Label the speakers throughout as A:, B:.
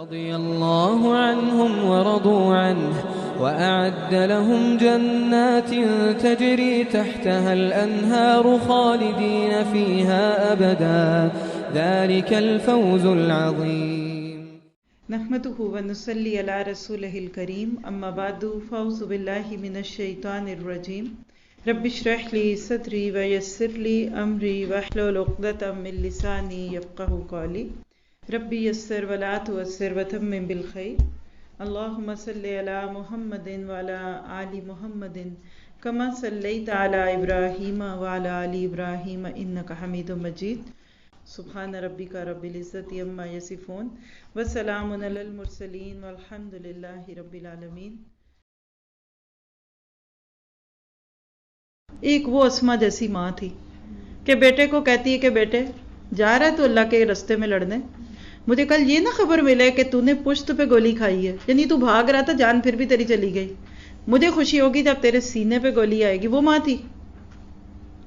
A: رضي الله عنهم ورضوا عنه وأعد لهم جنات تجري تحتها الأنهار خالدين فيها أبدا ذلك الفوز العظيم.
B: نحمده ونصلي على رسوله الكريم أما بعد فأعوذ بالله من الشيطان الرجيم. رب اشرح لي صدري ويسر لي أمري واحلل عقدة من لساني يفقهوا قولي. ربي يسر ولا تعسر وتمم بالخير. اللهم صل على محمد وعلى آل محمد كما صليت على إبراهيم وعلى آل إبراهيم إنك حميد مجيد. سبحان ربك رب العزة عما يصفون وسلام على المرسلين والحمد لله رب العالمين. ایک وہ اسما جیسی ماں تھی کہ بیٹے کو کہتی ہے کہ بیٹے جا رہا ہے تو اللہ کے راستے میں لڑنے، مجھے کل یہ نہ خبر ملے کہ تو نے پشت پہ گولی کھائی ہے، یعنی تو بھاگ رہا تھا، جان پھر بھی تیری چلی گئی، مجھے خوشی ہوگی جب تیرے سینے پہ گولی آئے گی. وہ ماں تھی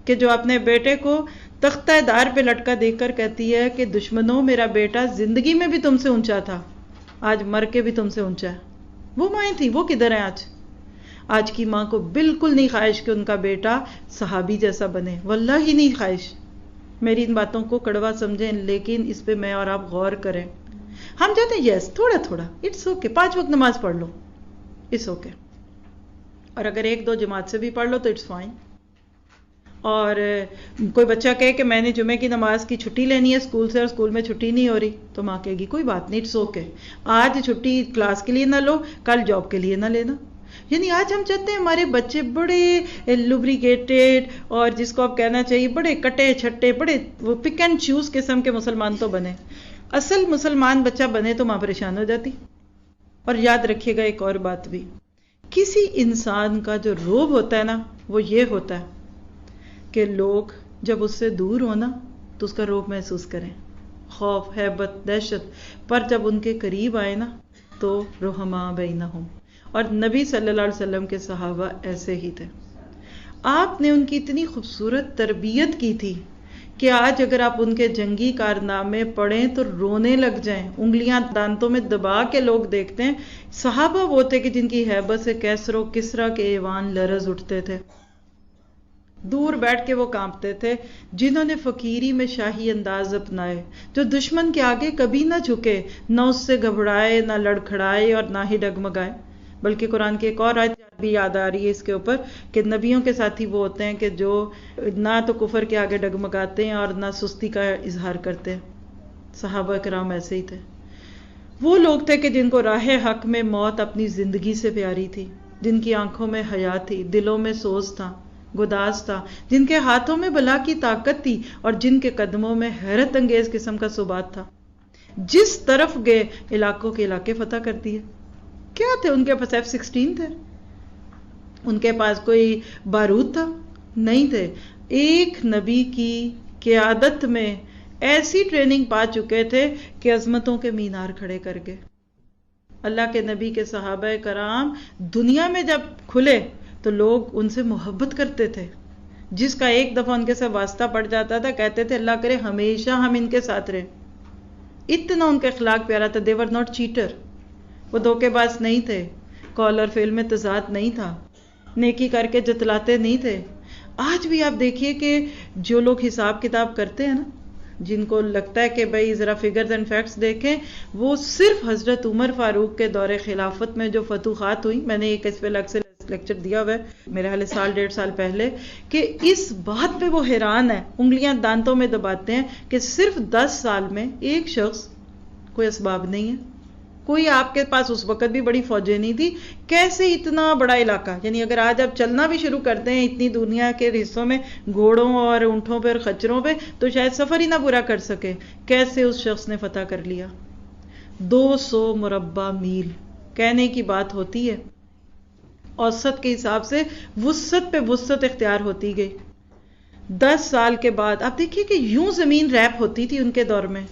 B: کہ جو اپنے بیٹے کو تختہ دار پہ لٹکا دیکھ کر کہتی ہے کہ دشمنوں میرا بیٹا زندگی میں بھی تم سے اونچا تھا، آج مر کے بھی تم سے اونچا ہے. وہ مائیں تھی، وہ کدھر ہیں آج؟ آج کی ماں کو بالکل نہیں خواہش کہ ان کا بیٹا صحابی جیسا بنے، واللہ ہی نہیں خواہش. میری ان باتوں کو کڑوا سمجھیں لیکن اس پہ میں اور آپ غور کریں. ہم چاہتے ہیں یس تھوڑا تھوڑا اٹس اوکے، 5 وقت نماز پڑھ لو اٹس اوکے، اور اگر 1-2 جماعت سے بھی پڑھ لو تو اٹس فائن. اور کوئی بچہ کہے کہ میں نے جمعے کی نماز کی چھٹی لینی ہے اسکول سے اور اسکول میں چھٹی نہیں ہو رہی، تو ماں کہے گی کوئی بات نہیں اٹس اوکے، آج چھٹی کلاس کے لیے نہ لو، کل جاب کے لیے نہ لینا. یعنی آج ہم چاہتے ہیں ہمارے بچے بڑے لوبریکیٹڈ اور جس کو آپ کہنا چاہیے بڑے کٹے چھٹے، بڑے وہ پک اینڈ چوز قسم کے مسلمان تو بنے. اصل مسلمان بچہ بنے تو ماں پریشان ہو جاتی. اور یاد رکھیے گا ایک اور بات بھی، کسی انسان کا جو روب ہوتا ہے نا وہ یہ ہوتا ہے کہ لوگ جب اس سے دور ہونا تو اس کا روب محسوس کریں، خوف، ہیبت، دہشت، پر جب ان کے قریب آئے نا تو رحماء بینہم. اور نبی صلی اللہ علیہ وسلم کے صحابہ ایسے ہی تھے. آپ نے ان کی اتنی خوبصورت تربیت کی تھی کہ آج اگر آپ ان کے جنگی کارنامے پڑھیں تو رونے لگ جائیں، انگلیاں دانتوں میں دبا کے لوگ دیکھتے ہیں. صحابہ وہ تھے کہ جن کی ہیبت سے کیسر و کسریٰ کے ایوان لرز اٹھتے تھے، دور بیٹھ کے وہ کانپتے تھے. جنہوں نے فقیری میں شاہی انداز اپنائے، جو دشمن کے آگے کبھی نہ جھکے، نہ اس سے گھبرائے، نہ لڑکھڑائے اور نہ ہی ڈگمگائے. بلکہ قرآن کی ایک اور آیت بھی یاد آ رہی ہے اس کے اوپر کہ نبیوں کے ساتھی وہ ہوتے ہیں کہ جو نہ تو کفر کے آگے ڈگمگاتے ہیں اور نہ سستی کا اظہار کرتے ہیں. صحابہ کرام ایسے ہی تھے. وہ لوگ تھے کہ جن کو راہ حق میں موت اپنی زندگی سے پیاری تھی، جن کی آنکھوں میں حیا تھی، دلوں میں سوز تھا، گداز تھا، جن کے ہاتھوں میں بلا کی طاقت تھی اور جن کے قدموں میں حیرت انگیز قسم کا ثبات تھا. جس طرف گئے علاقوں کے علاقے فتح کرتی ہے. کیا تھے ان کے پاس؟ F-16 تھے؟ ان کے پاس کوئی بارود تھا؟ نہیں تھے. ایک نبی کی قیادت میں ایسی ٹریننگ پا چکے تھے کہ عظمتوں کے مینار کھڑے کر گئے. اللہ کے نبی کے صحابہ کرام دنیا میں جب کھلے تو لوگ ان سے محبت کرتے تھے. جس کا ایک دفعہ ان کے ساتھ واسطہ پڑ جاتا تھا کہتے تھے اللہ کرے ہمیشہ ہم ان کے ساتھ رہیں. اتنا ان کا اخلاق پیارا تھا. they were not cheater. وہ دھوکے باز نہیں تھے، قول اور فعل میں تضاد نہیں تھا، نیکی کر کے جتلاتے نہیں تھے. آج بھی آپ دیکھیے کہ جو لوگ حساب کتاب کرتے ہیں نا، جن کو لگتا ہے کہ بھائی ذرا فگرز اینڈ فیکٹس دیکھیں، وہ صرف حضرت عمر فاروق کے دور خلافت میں جو فتوحات ہوئی، میں نے ایک اس پہ الگ سے لیکچر دیا ہوا ہے میرے حال 1.5 سال پہلے، کہ اس بات پہ وہ حیران ہے، انگلیاں دانتوں میں دباتے ہیں کہ صرف 10 سال میں ایک شخص، کوئی اسباب نہیں ہے، کوئی آپ کے پاس اس وقت بھی بڑی فوجیں نہیں تھی، کیسے اتنا بڑا علاقہ، یعنی اگر آج آپ چلنا بھی شروع کرتے ہیں اتنی دنیا کے حصوں میں گھوڑوں اور اونٹوں پہ اور خچروں پہ تو شاید سفر ہی نہ پورا کر سکے. کیسے اس شخص نے فتح کر لیا؟ 200 مربع میل کہنے کی بات ہوتی ہے، اوسط کے حساب سے وسعت پہ وسعت اختیار ہوتی گئی. 10 سال کے بعد آپ دیکھیے کہ یوں زمین ریپ ہوتی تھی ان کے دور میں،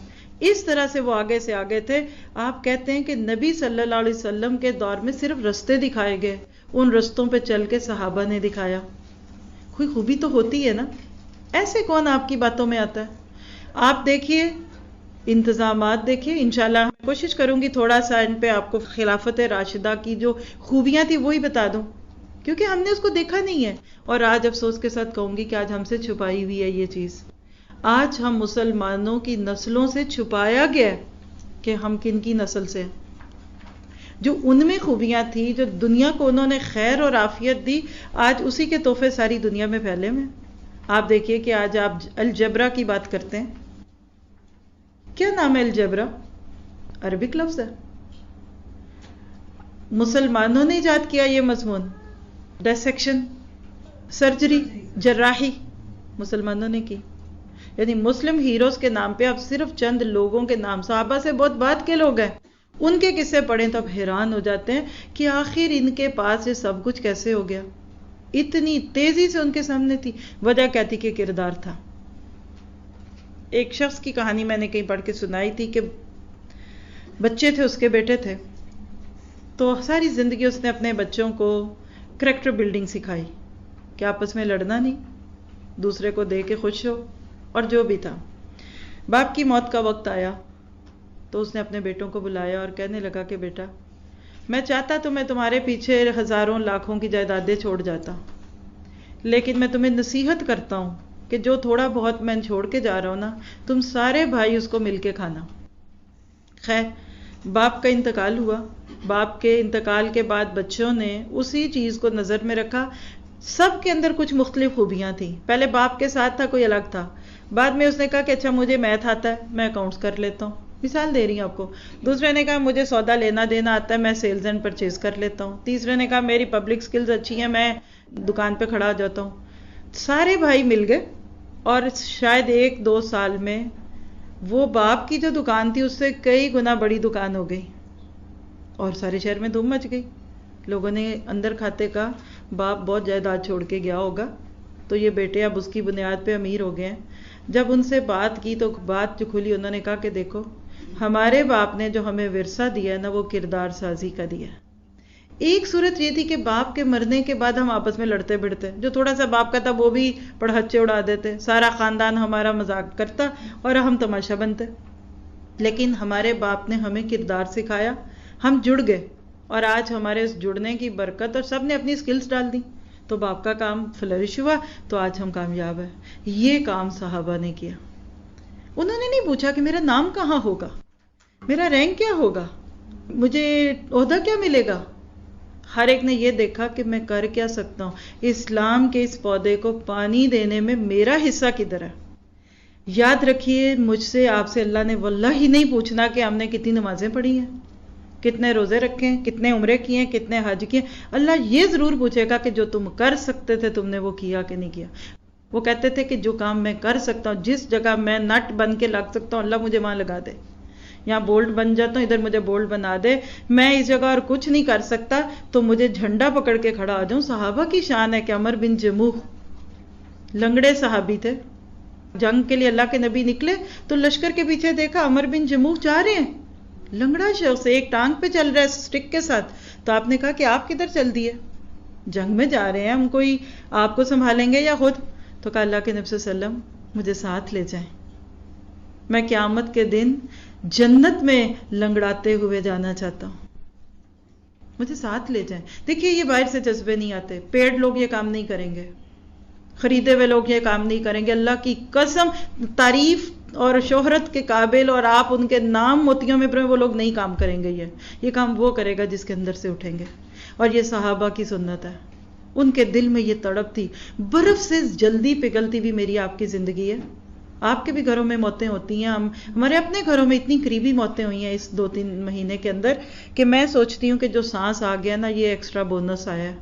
B: اس طرح سے وہ آگے سے آگے تھے. آپ کہتے ہیں کہ نبی صلی اللہ علیہ وسلم کے دور میں صرف رستے دکھائے گئے، ان رستوں پہ چل کے صحابہ نے دکھایا. کوئی خوبی تو ہوتی ہے نا، ایسے کون آپ کی باتوں میں آتا ہے؟ آپ دیکھیے انتظامات دیکھیں. انشاءاللہ کوشش کروں گی تھوڑا سا ان پہ آپ کو خلافت راشدہ کی جو خوبیاں تھی وہی بتا دوں، کیونکہ ہم نے اس کو دیکھا نہیں ہے. اور آج افسوس کے ساتھ کہوں گی کہ آج ہم سے چھپائی ہوئی ہے یہ چیز. آج ہم مسلمانوں کی نسلوں سے چھپایا گیا ہے کہ ہم کن کی نسل سے ہیں. جو ان میں خوبیاں تھیں، جو دنیا کو انہوں نے خیر اور عافیت دی، آج اسی کے تحفے ساری دنیا میں پھیلے ہوئے ہیں. آپ دیکھیے کہ آج آپ الجبرا کی بات کرتے ہیں. کیا نام ہے الجبرا؟ عربک لفظ ہے. مسلمانوں نے ایجاد کیا یہ مضمون. ڈائسیکشن، سرجری، جراحی مسلمانوں نے کی. یعنی مسلم ہیروز کے نام پہ اب صرف چند لوگوں کے نام، صحابہ سے بہت بعد کے لوگ ہیں، ان کے قصے پڑھیں تو اب حیران ہو جاتے ہیں کہ آخر ان کے پاس یہ سب کچھ کیسے ہو گیا. اتنی تیزی سے ان کے سامنے تھی. وجہ کیا تھی؟ کہ کردار تھا. ایک شخص کی کہانی میں نے کہیں پڑھ کے سنائی تھی کہ بچے تھے، اس کے بیٹے تھے، تو ساری زندگی اس نے اپنے بچوں کو کریکٹر بلڈنگ سکھائی کہ آپس میں لڑنا نہیں، دوسرے کو دے کے خوش ہو، اور جو بھی تھا. باپ کی موت کا وقت آیا تو اس نے اپنے بیٹوں کو بلایا اور کہنے لگا کہ بیٹا، میں چاہتا تو میں تمہارے پیچھے ہزاروں لاکھوں کی جائیدادیں چھوڑ جاتا، لیکن میں تمہیں نصیحت کرتا ہوں کہ جو تھوڑا بہت میں چھوڑ کے جا رہا ہوں نا، تم سارے بھائی اس کو مل کے کھانا. خیر، باپ کا انتقال ہوا. باپ کے انتقال کے بعد بچوں نے اسی چیز کو نظر میں رکھا. سب کے اندر کچھ مختلف خوبیاں تھیں. پہلے باپ کے ساتھ تھا، کوئی الگ تھا. بعد میں اس نے کہا کہ اچھا مجھے میتھ آتا ہے، میں اکاؤنٹس کر لیتا ہوں، مثال دے رہی ہوں آپ کو. دوسرے نے کہا مجھے سودا لینا دینا آتا ہے، میں سیلز اینڈ پرچیز کر لیتا ہوں. تیسرے نے کہا میری پبلک سکلز اچھی ہیں، میں دکان پہ کھڑا ہو جاتا ہوں. سارے بھائی مل گئے اور شاید 1-2 سال میں وہ باپ کی جو دکان تھی اس سے کئی گنا بڑی دکان ہو گئی اور سارے شہر میں دھوم مچ گئی. لوگوں نے اندر کھاتے کا باپ بہت جائیداد چھوڑ کے گیا ہوگا تو یہ بیٹے اب اس کی بنیاد پہ امیر ہو گئے ہیں. جب ان سے بات کی تو بات جو کھلی، انہوں نے کہا کہ دیکھو ہمارے باپ نے جو ہمیں ورثہ دیا ہے نا، وہ کردار سازی کا دیا ہے. ایک صورت یہ تھی کہ باپ کے مرنے کے بعد ہم آپس میں لڑتے بڑھتے، جو تھوڑا سا باپ کا تھا وہ بھی پڑھچے اڑا دیتے، سارا خاندان ہمارا مذاق کرتا اور ہم تماشا بنتے. لیکن ہمارے باپ نے ہمیں کردار سکھایا، ہم جڑ گئے، اور آج ہمارے اس جڑنے کی برکت، اور سب نے اپنی سکلز ڈال دی تو باپ کا کام فلرش ہوا، تو آج ہم کامیاب ہیں. یہ کام صحابہ نے کیا. انہوں نے نہیں پوچھا کہ میرا نام کہاں ہوگا، میرا رینک کیا ہوگا، مجھے عہدہ کیا ملے گا. ہر ایک نے یہ دیکھا کہ میں کر کیا سکتا ہوں، اسلام کے اس پودے کو پانی دینے میں میرا حصہ کدھر ہے. یاد رکھیے، مجھ سے آپ سے اللہ نے واللہ ہی نہیں پوچھنا کہ ہم نے کتنی نمازیں پڑھی ہیں، کتنے روزے رکھے ہیں، کتنے عمرے کیے ہیں، کتنے حج کیے. اللہ یہ ضرور پوچھے گا کہ جو تم کر سکتے تھے تم نے وہ کیا کہ نہیں کیا. وہ کہتے تھے کہ جو کام میں کر سکتا ہوں، جس جگہ میں نٹ بن کے لگ سکتا ہوں، اللہ مجھے وہاں لگا دے. یہاں بولٹ بن جاتا ہوں، ادھر مجھے بولٹ بنا دے. میں اس جگہ اور کچھ نہیں کر سکتا تو مجھے جھنڈا پکڑ کے کھڑا ہو جاؤں. صحابہ کی شان ہے کہ عمر بن جموح لنگڑے صحابی تھے. جنگ کے لیے اللہ کے نبی نکلے تو لشکر کے پیچھے دیکھا عمر بن جموح جا رہے ہیں، لنگڑا شخص ایک ٹانگ پہ چل رہا ہے سٹک کے ساتھ. تو آپ نے کہا کہ آپ کدھر چل دیے؟ جنگ میں جا رہے ہیں ہم، کوئی آپ کو سنبھالیں گے یا خود؟ تو کہا اللہ کے نبی صلی اللہ علیہ وسلم مجھے ساتھ لے جائیں، میں قیامت کے دن جنت میں لنگڑاتے ہوئے جانا چاہتا ہوں، مجھے ساتھ لے جائیں. دیکھیے یہ باہر سے جذبے نہیں آتے، پیڈ لوگ یہ کام نہیں کریں گے، خریدے ہوئے لوگ یہ کام نہیں کریں گے. اللہ کی قسم، تعریف اور شہرت کے قابل اور آپ ان کے نام موتیوں میں وہ لوگ نہیں کام کریں گے. یہ کام وہ کرے گا جس کے اندر سے اٹھیں گے. اور یہ صحابہ کی سنت ہے. ان کے دل میں یہ تڑپ تھی. برف سے جلدی پگھلتی ہوئی میری آپ کی زندگی ہے. آپ کے بھی گھروں میں موتیں ہوتی ہیں، ہمارے اپنے گھروں میں اتنی قریبی موتیں ہوئی ہیں اس 2-3 مہینے کے اندر کہ میں سوچتی ہوں کہ جو سانس آ گیا نا، یہ ایکسٹرا بونس آیا ہے.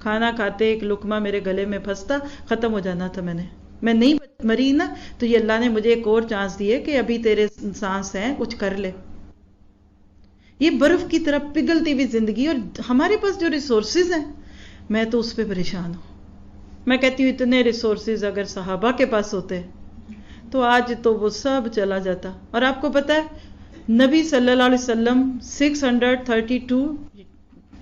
B: کھانا کھاتے ایک لقمہ میرے گلے میں پھنستا، ختم ہو جانا تھا. میں نہیں مری نا تو یہ اللہ نے مجھے ایک اور چانس دی ہے کہ ابھی تیرے سانس ہیں، کچھ کر لے. یہ برف کی طرح پگھلتی ہوئی زندگی، اور ہمارے پاس جو ریسورسز ہیں میں تو اس پہ پریشان ہوں. میں کہتی ہوں اتنے ریسورسز اگر صحابہ کے پاس ہوتے تو آج تو وہ سب چلا جاتا. اور آپ کو پتا ہے نبی صلی اللہ علیہ وسلم 632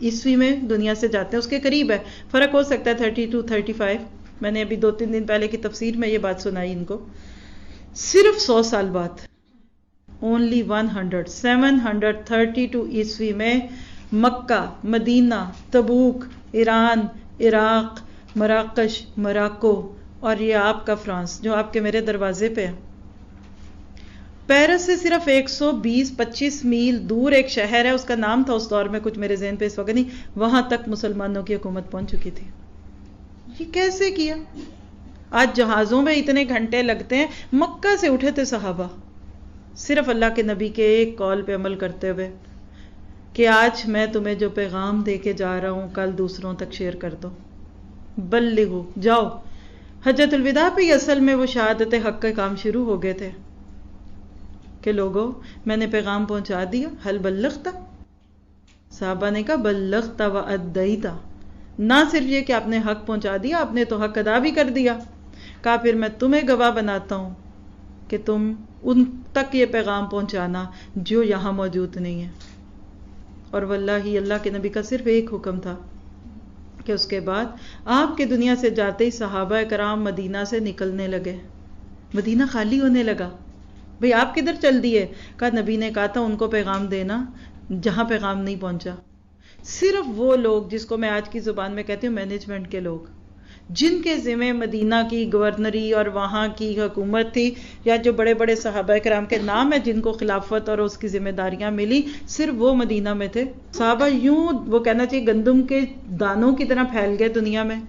B: عیسوی میں دنیا سے جاتے ہیں، اس کے قریب ہے، فرق ہو سکتا ہے 32-35. میں نے ابھی 2-3 دن پہلے کی تفسیر میں یہ بات سنائی ان کو. صرف 100 سال بعد only 732 عیسوی میں مکہ، مدینہ، تبوک، ایران، عراق، مراکش، موراکو اور یہ آپ کا فرانس جو آپ کے میرے دروازے پہ ہے، پیرس سے صرف 120-25 میل دور ایک شہر ہے، اس کا نام تھا اس دور میں، کچھ میرے ذہن پہ اس وقت نہیں، وہاں تک مسلمانوں کی حکومت پہنچ چکی تھی۔ یہ کیسے کیا؟ آج جہازوں میں اتنے گھنٹے لگتے ہیں، مکہ سے اٹھے تھے صحابہ صرف اللہ کے نبی کے ایک کال پہ عمل کرتے ہوئے کہ آج میں تمہیں جو پیغام دے کے جا رہا ہوں کل دوسروں تک شیئر کر دو، بلغو، جاؤ۔ حجۃ الوداع پہ اصل میں وہ شہادت حق کے کام شروع ہو گئے تھے کہ لوگوں میں نے پیغام پہنچا دیا، حل بلغتا، صحابہ نے کہا بلغتا و ادیتا، نہ صرف یہ کہ آپ نے حق پہنچا دیا، آپ نے تو حق ادا بھی کر دیا، کہا پھر میں تمہیں گواہ بناتا ہوں کہ تم ان تک یہ پیغام پہنچانا جو یہاں موجود نہیں ہے۔ اور واللہ اللہ کے نبی کا صرف ایک حکم تھا کہ اس کے بعد آپ کے دنیا سے جاتے ہی صحابہ کرام مدینہ سے نکلنے لگے، مدینہ خالی ہونے لگا۔ بھئی آپ کدھر چل دیے؟ کہا نبی نے کہا تھا ان کو پیغام دینا جہاں پیغام نہیں پہنچا۔ صرف وہ لوگ جس کو میں آج کی زبان میں کہتی ہوں مینجمنٹ کے لوگ، جن کے ذمہ مدینہ کی گورنری اور وہاں کی حکومت تھی، یا جو بڑے بڑے صحابہ کرام کے نام ہیں جن کو خلافت اور اس کی ذمہ داریاں ملی، صرف وہ مدینہ میں تھے۔ صحابہ یوں وہ کہنا چاہیے گندم کے دانوں کی طرح پھیل گئے دنیا میں۔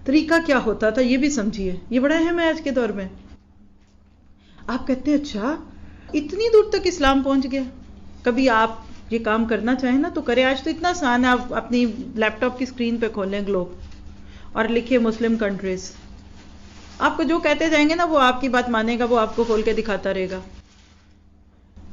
B: طریقہ کیا ہوتا تھا یہ بھی سمجھیے، یہ بڑا اہم ہے آج کے دور میں۔ آپ کہتے ہیں اچھا اتنی دور تک اسلام پہنچ گیا؟ کبھی آپ یہ کام کرنا چاہیں نا تو کریں، آج تو اتنا آسان ہے، آپ اپنی لیپ ٹاپ کی اسکرین پہ کھولیں گلوب اور لکھیے مسلم کنٹریز، آپ کو جو کہتے جائیں گے نا وہ آپ کی بات مانے گا، وہ آپ کو کھول کے دکھاتا رہے گا۔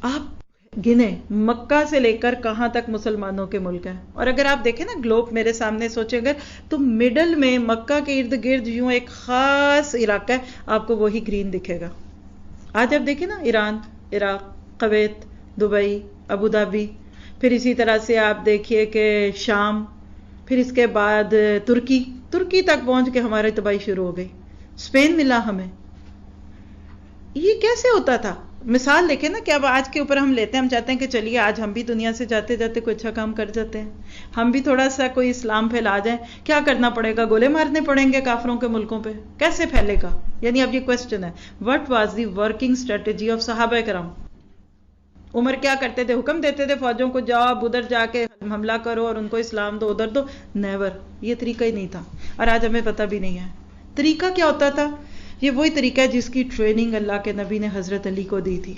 B: آپ گنے مکہ سے لے کر کہاں تک مسلمانوں کے ملک ہیں، اور اگر آپ دیکھیں نا گلوب میرے سامنے سوچیں اگر تو مڈل میں مکہ کے ارد گرد یوں ایک خاص علاقہ ہے، آپ کو وہی گرین دکھے گا۔ آج آپ دیکھیں نا Iran, Iraq, Kuwait, Dubai, Abu Dhabi, پھر اسی طرح سے آپ دیکھیے کہ شام، پھر اس کے بعد ترکی تک پہنچ کے ہماری تباہی شروع ہو گئی، اسپین ملا ہمیں۔ یہ کیسے ہوتا تھا؟ مثال دیکھیں نا کہ اب آج کے اوپر ہم لیتے ہیں، ہم چاہتے ہیں کہ چلیے آج ہم بھی دنیا سے جاتے جاتے کوئی اچھا کام کر جاتے ہیں، ہم بھی تھوڑا سا کوئی اسلام پھیلا جائیں۔ کیا کرنا پڑے گا؟ گولے مارنے پڑیں گے کافروں کے ملکوں پہ؟ کیسے پھیلے گا؟ یعنی اب یہ کوسچن ہے، what was the working strategy of صحابہ کرام؟ عمر کیا کرتے تھے؟ حکم دیتے تھے فوجوں کو جاؤ اب ادھر جا کے حملہ کرو اور ان کو اسلام دو، ادھر دو؟ نیور، یہ طریقہ ہی نہیں تھا، اور آج ہمیں پتہ بھی نہیں ہے طریقہ کیا ہوتا تھا۔ یہ وہی طریقہ ہے جس کی ٹریننگ اللہ کے نبی نے حضرت علی کو دی تھی۔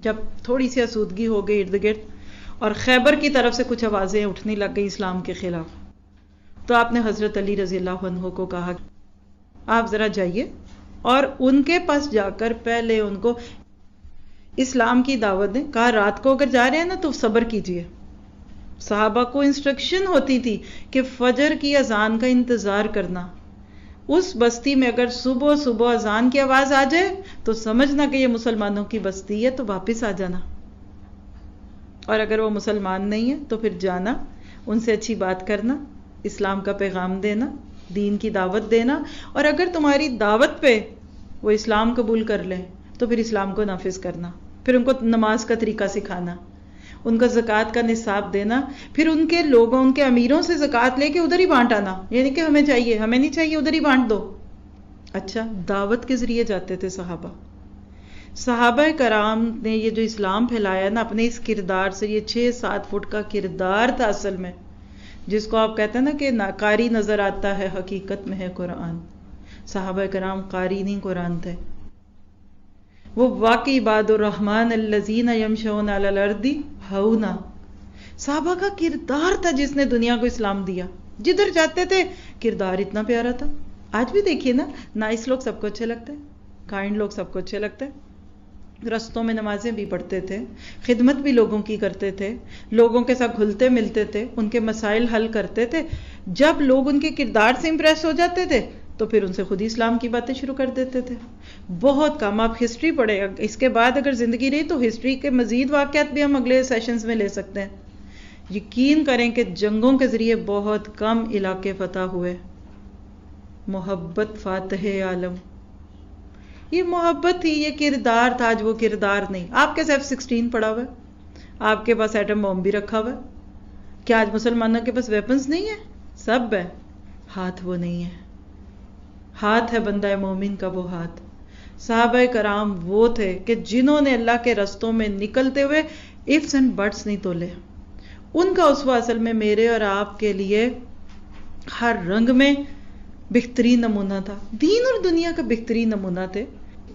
B: جب تھوڑی سی آسودگی ہو گئی ارد گرد اور خیبر کی طرف سے کچھ آوازیں اٹھنے لگ گئی اسلام کے خلاف، تو آپ نے حضرت علی رضی اللہ عنہ کو کہا آپ ذرا جائیے اور ان کے پاس جا کر پہلے ان کو اسلام کی دعوت دیں۔ کہا رات کو اگر جا رہے ہیں نا تو صبر کیجئے۔ صحابہ کو انسٹرکشن ہوتی تھی کہ فجر کی اذان کا انتظار کرنا، اس بستی میں اگر صبح صبح اذان کی آواز آ جائے تو سمجھنا کہ یہ مسلمانوں کی بستی ہے، تو واپس آ جانا، اور اگر وہ مسلمان نہیں ہے تو پھر جانا، ان سے اچھی بات کرنا، اسلام کا پیغام دینا، دین کی دعوت دینا، اور اگر تمہاری دعوت پہ وہ اسلام قبول کر لیں تو پھر اسلام کو نافذ کرنا، پھر ان کو نماز کا طریقہ سکھانا، ان کو زکوٰۃ کا نصاب دینا، پھر ان کے لوگوں ان کے امیروں سے زکوٰۃ لے کے ادھر ہی بانٹ آنا، یعنی کہ ہمیں چاہیے، ہمیں نہیں چاہیے، ادھر ہی بانٹ دو۔ اچھا دعوت کے ذریعے جاتے تھے صحابہ کرام نے یہ جو اسلام پھیلایا نا اپنے اس کردار سے، یہ 6-7 فٹ کا کردار تھا اصل میں، جس کو آپ کہتے ہیں نا کہ قاری نظر آتا ہے حقیقت میں ہے قرآن۔ صحابہ کرام قاری نہیں قرآن تھے، وہ واقعی عباد الرحمن الذین یمشون علی الارض ہونا۔ صحابہ کا کردار تھا جس نے دنیا کو اسلام دیا، جدھر جاتے تھے کردار اتنا پیارا تھا۔ آج بھی دیکھیے نا، نائس لوگ سب کو اچھے لگتے ہیں، کائنڈ لوگ سب کو اچھے لگتے ہیں، رستوں میں نمازیں بھی پڑھتے تھے، خدمت بھی لوگوں کی کرتے تھے، لوگوں کے ساتھ گھلتے ملتے تھے، ان کے مسائل حل کرتے تھے۔ جب لوگ ان کے کردار سے امپریس ہو جاتے تھے تو پھر ان سے خود ہی اسلام کی باتیں شروع کر دیتے تھے۔ بہت کم، آپ ہسٹری پڑھیں، اس کے بعد اگر زندگی رہی تو ہسٹری کے مزید واقعات بھی ہم اگلے سیشنز میں لے سکتے ہیں۔ یقین کریں کہ جنگوں کے ذریعے بہت کم علاقے فتح ہوئے، محبت فاتح عالم۔ یہ محبت تھی، یہ کردار تھا، آج وہ کردار نہیں. آپ کے سیف 16 پڑا ہوا ہے، آپ کے پاس ایٹم بم بھی رکھا ہوا ہے. کیا آج مسلمانوں کے پاس ویپنز نہیں ہے؟ سب ہے، ہاتھ وہ نہیں ہے. ہاتھ ہے بندہ مومن کا وہ ہاتھ. صحابہ کرام وہ تھے کہ جنہوں نے اللہ کے رستوں میں نکلتے ہوئے ifs اینڈ بٹس نہیں تولے. ان کا اسوہ اصل میں میرے اور آپ کے لیے ہر رنگ میں بہترین نمونہ تھا، دین اور دنیا کا بہترین نمونہ تھے.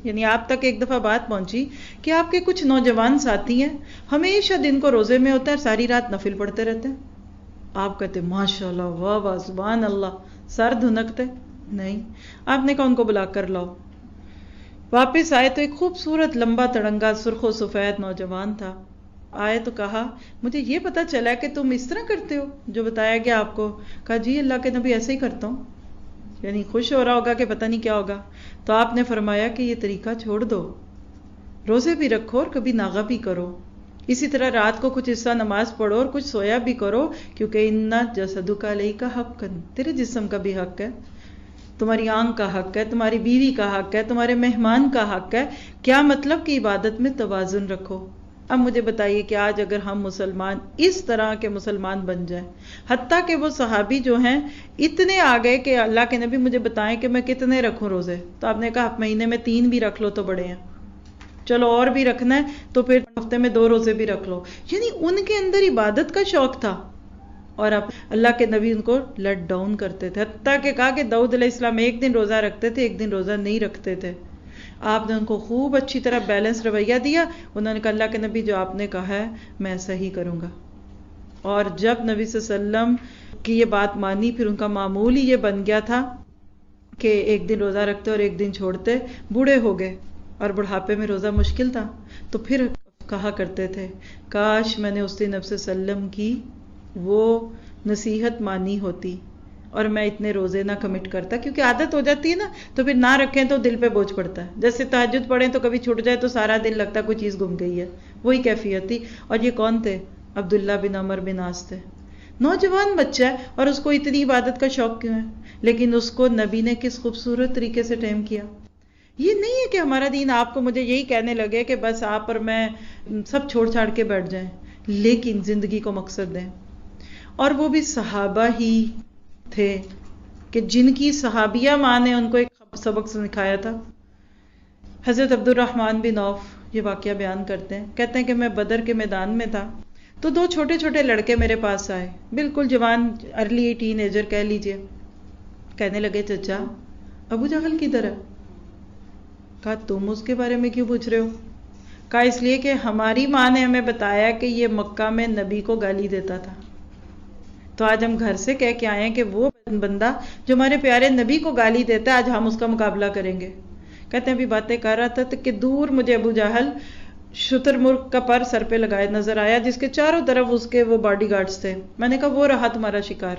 B: یعنی آپ تک ایک دفعہ بات پہنچی کہ آپ کے کچھ نوجوان ساتھی ہیں ہمیشہ دن کو روزے میں ہوتے ہیں اور ساری رات نفل پڑھتے رہتے ہیں. آپ کہتے ماشاء اللہ، واہ واہ، سبحان اللہ، سر دھنکتے نہیں. آپ نے کہا ان کو بلا کر لاؤ. واپس آئے تو ایک خوبصورت لمبا تڑنگا سرخ و سفید نوجوان تھا. آئے تو کہا مجھے یہ پتا چلا کہ تم اس طرح کرتے ہو جو بتایا گیا آپ کو. کہا جی اللہ کے نبی ایسے ہی کرتا ہوں. یعنی خوش ہو رہا ہوگا کہ پتہ نہیں کیا ہوگا. تو آپ نے فرمایا کہ یہ طریقہ چھوڑ دو، روزے بھی رکھو اور کبھی ناغہ بھی کرو. اسی طرح رات کو کچھ حصہ نماز پڑھو اور کچھ سویا بھی کرو، کیونکہ اِنَّ جَسَدُكَ عَلَيْكَ حَقٌّ، تیرے جسم کا بھی حق ہے، تمہاری آنکھ کا حق ہے، تمہاری بیوی کا حق ہے، تمہارے مہمان کا حق ہے. کیا مطلب کہ عبادت میں توازن رکھو. اب مجھے بتائیے کہ آج اگر ہم مسلمان اس طرح کے مسلمان بن جائیں، حتیٰ کہ وہ صحابی جو ہیں اتنے آ گئے کہ اللہ کے نبی مجھے بتائیں کہ میں کتنے رکھوں روزے. تو آپ نے کہا آپ مہینے میں 3 بھی رکھ لو تو بڑے ہیں، چلو اور بھی رکھنا ہے تو پھر ہفتے میں 2 روزے بھی رکھ لو. یعنی ان کے اندر عبادت کا شوق تھا اور اب اللہ کے نبی ان کو لیٹ ڈاؤن کرتے تھے. حتیٰ کہ کہا کہ داؤد علیہ السلام ایک دن روزہ رکھتے تھے، ایک دن روزہ نہیں رکھتے تھے. آپ نے ان کو خوب اچھی طرح بیلنس رویہ دیا. انہوں نے کہا اللہ کے نبی جو آپ نے کہا ہے میں ایسا ہی کروں گا. اور جب نبی صلی اللہ علیہ وسلم کی یہ بات مانی پھر ان کا معمول ہی یہ بن گیا تھا کہ ایک دن روزہ رکھتے اور ایک دن چھوڑتے. بوڑھے ہو گئے اور بڑھاپے میں روزہ مشکل تھا تو پھر کہا کرتے تھے کاش میں نے اس دن نبی صلی اللہ علیہ وسلم کی وہ نصیحت مانی ہوتی اور میں اتنے روزے نہ کمٹ کرتا. کیونکہ عادت ہو جاتی ہے نا تو پھر نہ رکھیں تو دل پہ بوجھ پڑتا ہے. جیسے تہجد پڑھیں تو کبھی چھوٹ جائے تو سارا دن لگتا کوئی چیز گم گئی ہے، وہی کیفیت تھی. اور یہ کون تھے؟ عبداللہ بن عمر بن عاص تھے. نوجوان بچہ ہے اور اس کو اتنی عبادت کا شوق کیوں ہے؟ لیکن اس کو نبی نے کس خوبصورت طریقے سے ٹائم کیا. یہ نہیں ہے کہ ہمارا دین آپ کو مجھے یہی کہنے لگے کہ بس آپ اور میں سب چھوڑ چھاڑ کے بیٹھ جائیں، لیکن زندگی کو مقصد دیں. اور وہ بھی صحابہ ہی تھے کہ جن کی صحابیہ ماں نے ان کو ایک سبق سکھایا تھا. حضرت عبد الرحمن بن عوف یہ واقعہ بیان کرتے ہیں، کہتے ہیں کہ میں بدر کے میدان میں تھا تو 2 چھوٹے چھوٹے لڑکے میرے پاس آئے، بالکل جوان، ارلی ٹین ایجر کہہ لیجئے. کہنے لگے چچا ابو جہل کدھر ہے؟ کہا تم اس کے بارے میں کیوں پوچھ رہے ہو؟ کہا اس لیے کہ ہماری ماں نے ہمیں بتایا کہ یہ مکہ میں نبی کو گالی دیتا تھا، تو آج ہم گھر سے کہہ کے آئے ہیں کہ وہ بندہ جو ہمارے پیارے نبی کو گالی دیتا ہے آج ہم اس کا مقابلہ کریں گے. کہتے ہیں ابھی باتیں کر رہا تھا کہ دور مجھے ابو جہل شتر مرغ کا پر سر پہ لگائے نظر آیا جس کے چاروں طرف اس کے وہ باڈی گارڈز تھے. میں نے کہا وہ رہا تمہارا شکار.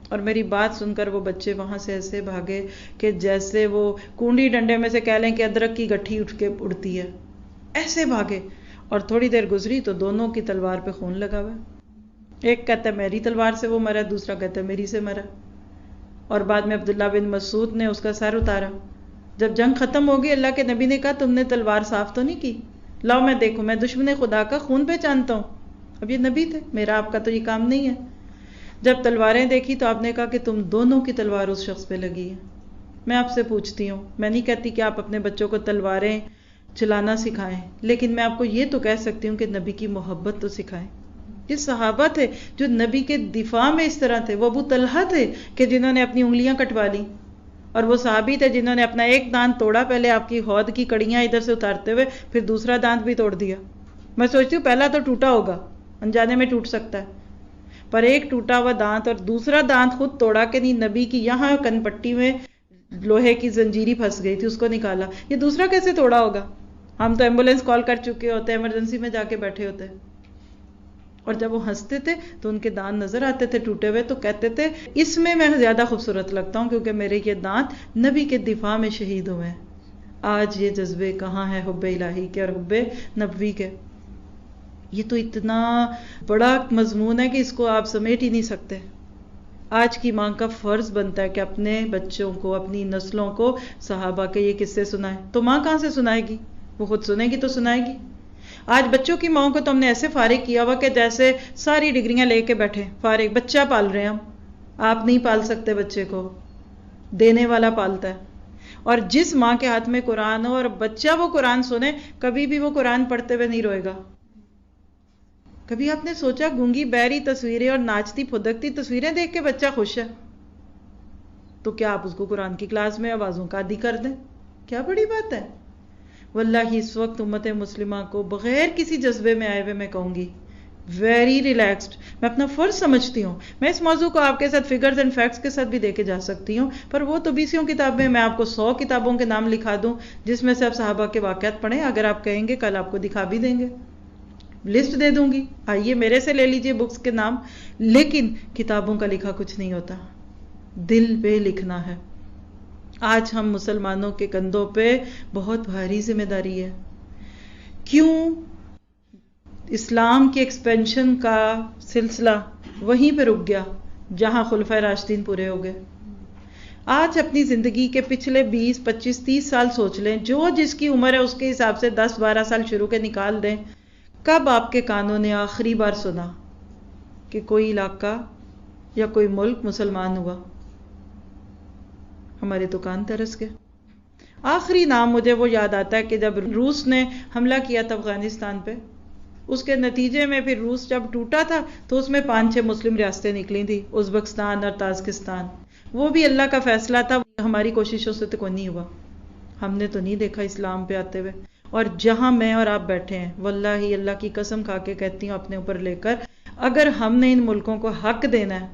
B: اور میری بات سن کر وہ بچے وہاں سے ایسے بھاگے کہ جیسے وہ کونڈی ڈنڈے میں سے کہہ لیں کہ ادرک کی گٹھی اٹھ کے اڑتی ہے، ایسے بھاگے. اور تھوڑی دیر گزری تو دونوں کی تلوار پہ خون لگا ہوا. ایک کہتا ہے میری تلوار سے وہ مرا، دوسرا کہتا ہے میری سے مرا. اور بعد میں عبداللہ بن مسعود نے اس کا سر اتارا. جب جنگ ختم ہو گئی اللہ کے نبی نے کہا تم نے تلوار صاف تو نہیں کی؟ لاؤ میں دیکھوں، میں دشمن خدا کا خون پہچانتا ہوں. اب یہ نبی تھے، میرا آپ کا تو یہ کام نہیں ہے. جب تلواریں دیکھی تو آپ نے کہا کہ تم دونوں کی تلوار اس شخص پہ لگی ہے. میں آپ سے پوچھتی ہوں، میں نہیں کہتی کہ آپ اپنے بچوں کو تلواریں چلانا سکھائیں، لیکن میں آپ کو یہ تو کہہ سکتی ہوں کہ نبی کی محبت تو سکھائیں. یہ صحابہ تھے جو نبی کے دفاع میں اس طرح تھے. وہ ابو طلحہ تھے کہ جنہوں نے اپنی انگلیاں کٹوا لی، اور وہ صحابی تھے جنہوں نے اپنا ایک دانت توڑا، پہلے آپ کی ہود کی کڑیاں ادھر سے اتارتے ہوئے پھر دوسرا دانت بھی توڑ دیا. میں سوچتی ہوں پہلا تو ٹوٹا ہوگا، انجانے میں ٹوٹ سکتا ہے، پر ایک ٹوٹا ہوا دانت اور دوسرا دانت خود توڑا کہ نہیں، نبی کی یہاں کن پٹی میں لوہے کی زنجیری پھنس گئی تھی اس کو نکالا. یہ دوسرا کیسے توڑا ہوگا؟ ہم تو ایمبولینس کال کر چکے ہوتے ہیں، ایمرجنسی میں جا کے بیٹھے ہوتے ہیں. اور جب وہ ہنستے تھے تو ان کے دانت نظر آتے تھے ٹوٹے ہوئے، تو کہتے تھے اس میں میں زیادہ خوبصورت لگتا ہوں کیونکہ میرے یہ دانت نبی کے دفاع میں شہید ہوئے ہیں. آج یہ جذبے کہاں ہیں حب الہی کے اور حب نبوی کے؟ یہ تو اتنا بڑا مضمون ہے کہ اس کو آپ سمیٹ ہی نہیں سکتے. آج کی ماں کا فرض بنتا ہے کہ اپنے بچوں کو، اپنی نسلوں کو صحابہ کے یہ قصے سنائے. تو ماں کہاں سے سنائے گی؟ وہ خود سنے گی تو سنائے گی. آج بچوں کی ماں کو تو ہم نے ایسے فارغ کیا ہوا کہ جیسے ساری ڈگریاں لے کے بیٹھے فارغ. بچہ پال رہے ہیں ہم. آپ نہیں پال سکتے بچے کو، دینے والا پالتا ہے. اور جس ماں کے ہاتھ میں قرآن ہو اور بچہ وہ قرآن سنے، کبھی بھی وہ قرآن پڑھتے ہوئے نہیں روئے گا. کبھی آپ نے سوچا گونگی بہری تصویریں اور ناچتی پھدکتی تصویریں دیکھ کے بچہ خوش ہے، تو کیا آپ اس کو قرآن کی کلاس میں آوازوں کا عادی کر دیں؟ کیا بڑی بات ہے. واللہ اس وقت امت مسلمہ کو بغیر کسی جذبے میں آئے ہوئے میں کہوں گی ویری ریلیکسڈ. میں اپنا فرض سمجھتی ہوں. میں اس موضوع کو آپ کے ساتھ فگرز اینڈ فیکٹس کے ساتھ بھی دے کے جا سکتی ہوں، پر وہ تو 20 کتابیں، میں آپ کو 100 کتابوں کے نام لکھا دوں جس میں سے آپ صحابہ کے واقعات پڑھیں. اگر آپ کہیں گے کل آپ کو دکھا بھی دیں گے، لسٹ دے دوں گی، آئیے میرے سے لے لیجئے بکس کے نام. لیکن کتابوں کا لکھا کچھ نہیں ہوتا، دل پہ لکھنا ہے. آج ہم مسلمانوں کے کندھوں پہ بہت بھاری ذمہ داری ہے. کیوں؟ اسلام کے ایکسپینشن کا سلسلہ وہیں پہ رک گیا جہاں خلفائے راشدین پورے ہو گئے. آج اپنی زندگی کے پچھلے 20 25 30 سال سوچ لیں، جو جس کی عمر ہے اس کے حساب سے 10 12 سال شروع کے نکال دیں. کب آپ کے کانوں نے آخری بار سنا کہ کوئی علاقہ یا کوئی ملک مسلمان ہوا؟ ہمارے تو کان ترس گئے. آخری نام مجھے وہ یاد آتا ہے کہ جب روس نے حملہ کیا تھا افغانستان پہ، اس کے نتیجے میں پھر روس جب ٹوٹا تھا تو اس میں 5-6 مسلم ریاستیں نکلی تھی، ازبکستان اور تاجکستان. وہ بھی اللہ کا فیصلہ تھا، ہماری کوششوں سے تو کوئی نہیں ہوا. ہم نے تو نہیں دیکھا اسلام پہ آتے ہوئے. اور جہاں میں اور آپ بیٹھے ہیں، واللہ اللہ کی قسم کھا کے کہتی ہوں اپنے اوپر لے کر، اگر ہم نے ان ملکوں کو حق دینا ہے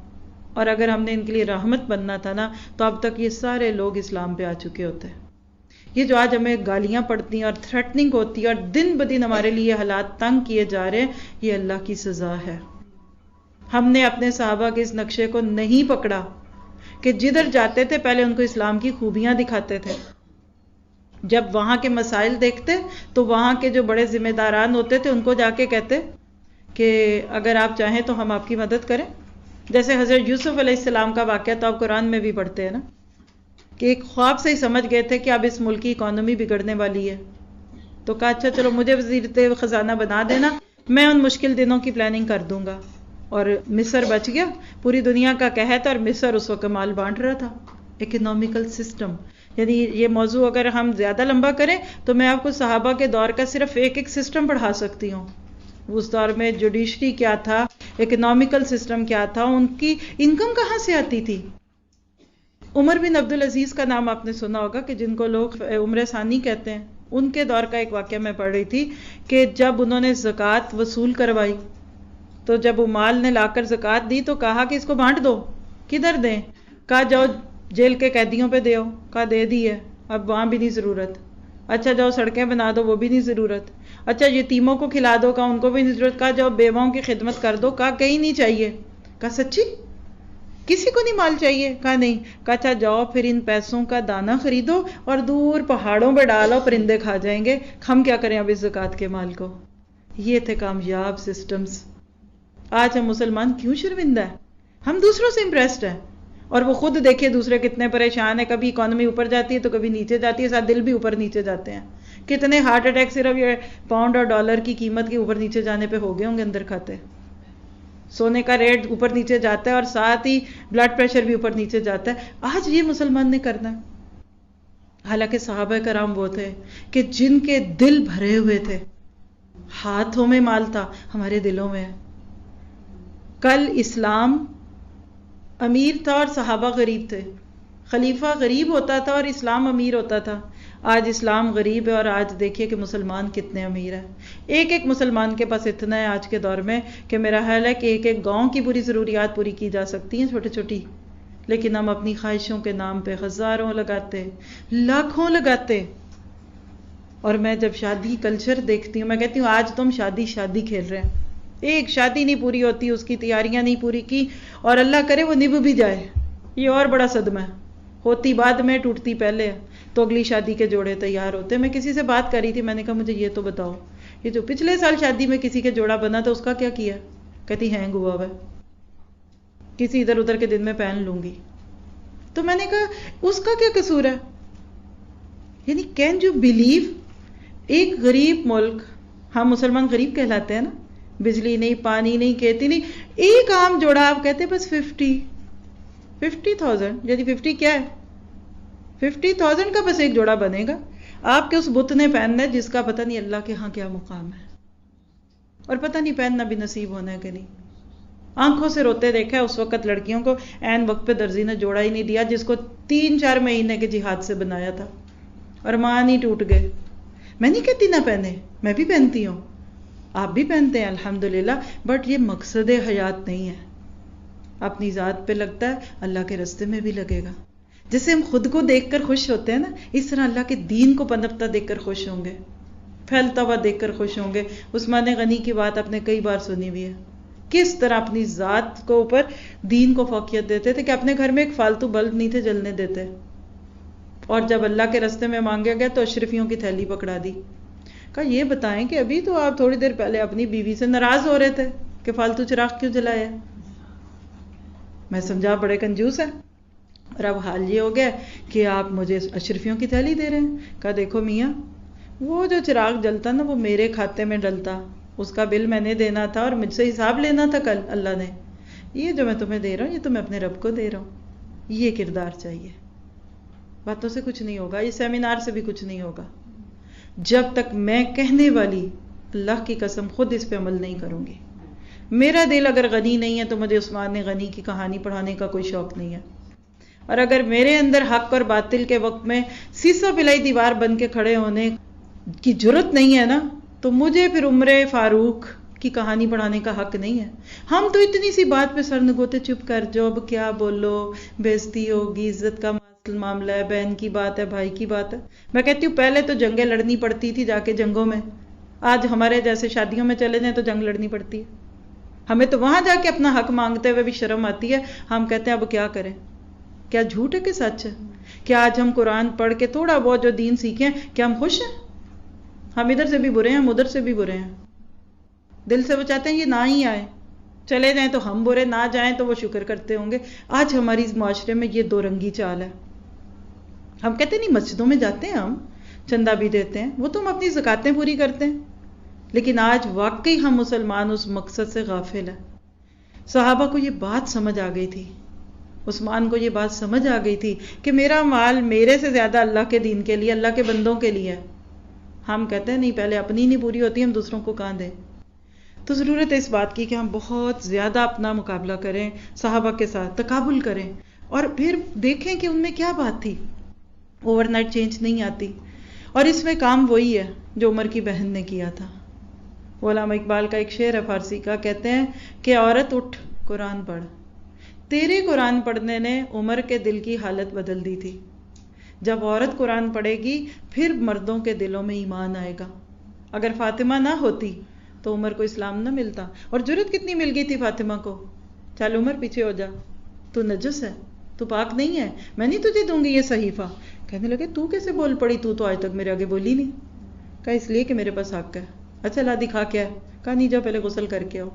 B: اور اگر ہم نے ان کے لیے رحمت بننا تھا نا، تو اب تک یہ سارے لوگ اسلام پہ آ چکے ہوتے. یہ جو آج ہمیں گالیاں پڑتی ہیں اور تھریٹننگ ہوتی ہے اور دن بدن ہمارے لیے حالات تنگ کیے جا رہے ہیں، یہ اللہ کی سزا ہے. ہم نے اپنے صحابہ کے اس نقشے کو نہیں پکڑا کہ جدھر جاتے تھے پہلے ان کو اسلام کی خوبیاں دکھاتے تھے. جب وہاں کے مسائل دیکھتے تو وہاں کے جو بڑے ذمہ داران ہوتے تھے ان کو جا کے کہتے کہ اگر آپ چاہیں تو ہم آپ کی مدد کریں. جیسے حضرت یوسف علیہ السلام کا واقعہ تو آپ قرآن میں بھی پڑھتے ہیں نا، کہ ایک خواب سے ہی سمجھ گئے تھے کہ اب اس ملک کی اکانومی بگڑنے والی ہے، تو کہا اچھا چلو مجھے وزیر خزانہ بنا دینا، میں ان مشکل دنوں کی پلاننگ کر دوں گا. اور مصر بچ گیا. پوری دنیا کا قحط اور مصر اس وقت مال بانٹ رہا تھا. اکنامیکل سسٹم، یعنی یہ موضوع اگر ہم زیادہ لمبا کریں تو میں آپ کو صحابہ کے دور کا صرف ایک سسٹم پڑھا سکتی ہوں. اس دور میں جوڈیشری کیا تھا، اکنامیکل سسٹم کیا تھا، ان کی انکم کہاں سے آتی تھی. عمر بن عبدالعزیز کا نام آپ نے سنا ہوگا کہ جن کو لوگ عمر ثانی کہتے ہیں. ان کے دور کا ایک واقعہ میں پڑھ رہی تھی کہ جب انہوں نے زکوٰۃ وصول کروائی تو جب وہ مال نے لا کر زکوٰۃ دی تو کہا کہ اس کو بانٹ دو. کدھر دیں؟ کہا جاؤ جیل کے قیدیوں پہ دیو. کہا دے دی ہے، اب وہاں بھی نہیں ضرورت. اچھا جاؤ سڑکیں بنا دو، وہ بھی نہیں ضرورت. اچھا یتیموں کو کھلا دو، کہا ان کو بھی نہیں ضرورت. کہا جاؤ بیواؤں کی خدمت کر دو. کہا کہیں نہیں چاہیے. کہا سچی کسی کو نہیں مال چاہیے؟ کہا نہیں. کہا اچھا جاؤ پھر ان پیسوں کا دانہ خریدو اور دور پہاڑوں پہ ڈالو، پرندے کھا جائیں گے. ہم کیا کریں اب اس زکوٰۃ کے مال کو؟ یہ تھے کامیاب سسٹمز. آج ہم مسلمان کیوں شرمندہ ہیں؟ ہم دوسروں سے امپریسڈ ہیں، اور وہ خود دیکھیں دوسرے کتنے پریشان ہیں. کبھی اکانومی اوپر جاتی ہے تو کبھی نیچے جاتی ہے، ساتھ دل بھی اوپر نیچے جاتے ہیں. کتنے ہارٹ اٹیک صرف یہ پاؤنڈ اور ڈالر کی قیمت کے اوپر نیچے جانے پہ ہو گئے ہوں گے اندر کھاتے. سونے کا ریٹ اوپر نیچے جاتا ہے اور ساتھ ہی بلڈ پریشر بھی اوپر نیچے جاتا ہے. آج یہ مسلمان نے کرنا ہے. حالانکہ صحابہ کرام وہ تھے کہ جن کے دل بھرے ہوئے تھے. ہاتھوں میں مال تھا، ہمارے دلوں میں ہے. کل اسلام امیر تھا اور صحابہ غریب تھے. خلیفہ غریب ہوتا تھا اور اسلام امیر ہوتا تھا. آج اسلام غریب ہے اور آج دیکھیے کہ مسلمان کتنے امیر ہیں. ایک مسلمان کے پاس اتنا ہے آج کے دور میں کہ میرا خیال ہے کہ ایک گاؤں کی پوری ضروریات پوری کی جا سکتی ہیں چھوٹی چھوٹی. لیکن ہم اپنی خواہشوں کے نام پہ ہزاروں لگاتے، لاکھوں لگاتے. اور میں جب شادی کلچر دیکھتی ہوں میں کہتی ہوں آج تم شادی کھیل رہے ہیں. ایک شادی نہیں پوری ہوتی، اس کی تیاریاں نہیں پوری کی، اور اللہ کرے وہ نبھ بھی جائے. یہ اور بڑا صدمہ ہے. ہوتی بعد میں ٹوٹتی پہلے ہے، تو اگلی شادی کے جوڑے تیار ہوتے. میں کسی سے بات کر رہی تھی، میں نے کہا مجھے یہ تو بتاؤ، یہ جو پچھلے سال شادی میں کسی کے جوڑا بنا تھا اس کا کیا کیا؟ کہتی ہینگ ہوا ہوا ہے. کسی ادھر ادھر کے دن میں پہن لوں گی. تو میں نے کہا اس کا کیا قصور ہے؟ یعنی کین یو بلیو ایک غریب ملک، ہم مسلمان غریب کہلاتے ہیں نا، بجلی نہیں، پانی نہیں، کھیتی نہیں، ایک عام جوڑا آپ کہتے ہیں بس 50,000، یعنی 50 کیا ہے؟ 50,000 کا بس ایک جوڑا بنے گا. آپ کے اس بت نے پہننا ہے جس کا پتہ نہیں اللہ کے ہاں کیا مقام ہے، اور پتہ نہیں پہننا بھی نصیب ہونا ہے کہ نہیں. آنکھوں سے روتے دیکھا ہے اس وقت لڑکیوں کو، عین وقت پہ درزی نے جوڑا ہی نہیں دیا جس کو 3-4 مہینے کے جہاد سے بنایا تھا، اور مان ہی ٹوٹ گئے. میں نہیں کہتی نہ پہنے، میں بھی پہنتی ہوں، آپ بھی پہنتے ہیں الحمدللہ، بٹ یہ مقصد حیات نہیں ہے. اپنی ذات پہ لگتا ہے، اللہ کے راستے میں بھی لگے گا. جیسے ہم خود کو دیکھ کر خوش ہوتے ہیں نا، اس طرح اللہ کے دین کو پنپتا دیکھ کر خوش ہوں گے، پھیلتا ہوا دیکھ کر خوش ہوں گے. عثمان غنی کی بات آپ نے کئی بار سنی ہوئی ہے، کس طرح اپنی ذات کو اوپر دین کو فوقیت دیتے تھے کہ اپنے گھر میں ایک فالتو بلب نہیں تھے جلنے دیتے، اور جب اللہ کے راستے میں مانگا گیا تو اشرفیوں کی تھیلی پکڑا دی. کہا یہ بتائیں کہ ابھی تو آپ تھوڑی دیر پہلے اپنی بیوی سے ناراض ہو رہے تھے کہ فالتو چراغ کیوں جلایا. میں سمجھا بڑے کنجوس ہیں، اور اب حال یہ ہو گیا کہ آپ مجھے اشرفیوں کی تھیلی دے رہے ہیں. کہا دیکھو میاں، وہ جو چراغ جلتا نا وہ میرے کھاتے میں ڈلتا، اس کا بل میں نے دینا تھا اور مجھ سے حساب لینا تھا کل اللہ نے. یہ جو میں تمہیں دے رہا ہوں یہ تو میں اپنے رب کو دے رہا ہوں. یہ کردار چاہیے. باتوں سے کچھ نہیں ہوگا، یہ سیمینار سے بھی کچھ نہیں ہوگا، جب تک میں کہنے والی اللہ کی قسم خود اس پہ عمل نہیں کروں گی. میرا دل اگر غنی نہیں ہے تو مجھے عثمان غنی کی کہانی پڑھانے کا کوئی شوق نہیں ہے، اور اگر میرے اندر حق اور باطل کے وقت میں سیسا پلائی دیوار بن کے کھڑے ہونے کی جرت نہیں ہے نا، تو مجھے پھر عمر فاروق کی کہانی پڑھانے کا حق نہیں ہے. ہم تو اتنی سی بات پہ سر نگوتے چپ کر جو اب کیا بولو، بےزتی ہوگی، عزت کا معاملہ ہے، بہن کی بات ہے، بھائی کی بات ہے. میں کہتی ہوں پہلے تو جنگیں لڑنی پڑتی تھی جا کے جنگوں میں، آج ہمارے جیسے شادیوں میں چلے جائیں تو جنگ لڑنی پڑتی ہے. ہمیں تو وہاں جا کے اپنا حق مانگتے ہوئے بھی شرم آتی ہے. ہم کہتے ہیں اب کیا کریں، کیا جھوٹ ہے کہ سچ ہے؟ کیا آج ہم قرآن پڑھ کے تھوڑا بہت جو دین سیکھیں کیا ہم خوش ہیں؟ ہم ادھر سے بھی برے ہیں، ہم ادھر سے بھی برے ہیں. دل سے وہ چاہتے ہیں یہ نہ ہی آئے، چلے جائیں تو ہم برے، نہ جائیں تو وہ شکر کرتے ہوں گے. آج ہماری اس معاشرے میں یہ دو رنگی چال ہے. ہم کہتے ہیں نہیں مسجدوں میں جاتے ہیں، ہم چندہ بھی دیتے ہیں، وہ تو ہم اپنی زکاتیں پوری کرتے ہیں، لیکن آج واقعی ہم مسلمان اس مقصد سے غافل ہیں. صحابہ کو یہ بات سمجھ آ گئی تھی، عثمان کو یہ بات سمجھ آ گئی تھی کہ میرا مال میرے سے زیادہ اللہ کے دین کے لیے، اللہ کے بندوں کے لیے ہے. ہم کہتے ہیں نہیں، پہلے اپنی نہیں پوری ہوتی ہم دوسروں کو کہاں دیں. تو ضرورت ہے اس بات کی کہ ہم بہت زیادہ اپنا مقابلہ کریں صحابہ کے ساتھ، تقابل کریں، اور پھر دیکھیں کہ ان میں کیا بات تھی. اوور نائٹ چینج نہیں آتی، اور اس میں کام وہی ہے جو عمر کی بہن نے کیا تھا. علامہ اقبال کا ایک شعر ہے فارسی کا، کہتے ہیں کہ عورت اٹھ قرآن پڑھ. تیرے قرآن پڑھنے نے عمر کے دل کی حالت بدل دی تھی. جب عورت قرآن پڑھے گی پھر مردوں کے دلوں میں ایمان آئے گا. اگر فاطمہ نہ ہوتی تو عمر کو اسلام نہ ملتا. اور جرت کتنی مل گئی تھی فاطمہ کو، چل عمر پیچھے ہو جا، تو نجس ہے، تو پاک نہیں ہے، میں نہیں تجھے دوں گی یہ صحیفہ. کہنے لگے تو کیسے بول پڑی، تو آج تک میرے آگے بولی نہیں. کہا اس لیے کہ میرے پاس حق ہے. اچھا لا دکھا کیا ہے؟ کہا نہیں جا پہلے غسل کر کے آؤ.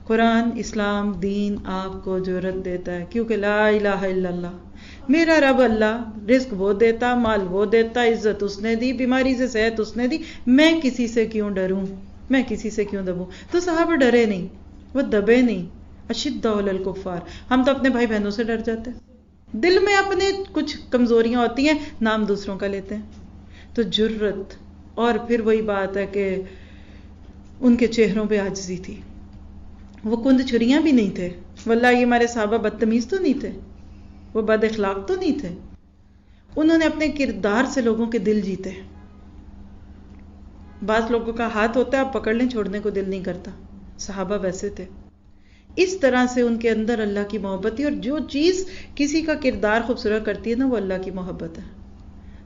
B: قرآن، اسلام، دین آپ کو جرت دیتا ہے، کیونکہ لا الہ الا اللہ، میرا رب اللہ، رزق وہ دیتا، مال وہ دیتا، عزت اس نے دی، بیماری سے صحت اس نے دی، میں کسی سے کیوں ڈروں، میں کسی سے کیوں دبوں. تو صحابہ ڈرے نہیں، وہ دبے نہیں. اشداء علی الکفار، ہم تو اپنے بھائی بہنوں سے ڈر جاتے ہیں، دل میں اپنے کچھ کمزوریاں ہوتی ہیں، نام دوسروں کا لیتے ہیں. تو جرت، اور پھر وہی بات ہے کہ ان کے چہروں پہ عاجزی تھی. وہ کند چھریاں بھی نہیں تھے. واللہ یہ ہمارے صحابہ بدتمیز تو نہیں تھے، وہ بد اخلاق تو نہیں تھے. انہوں نے اپنے کردار سے لوگوں کے دل جیتے. بعض لوگوں کا ہاتھ ہوتا ہے آپ پکڑ لیں چھوڑنے کو دل نہیں کرتا، صحابہ ویسے تھے. اس طرح سے ان کے اندر اللہ کی محبت تھی. اور جو چیز کسی کا کردار خوبصورت کرتی ہے نا وہ اللہ کی محبت ہے.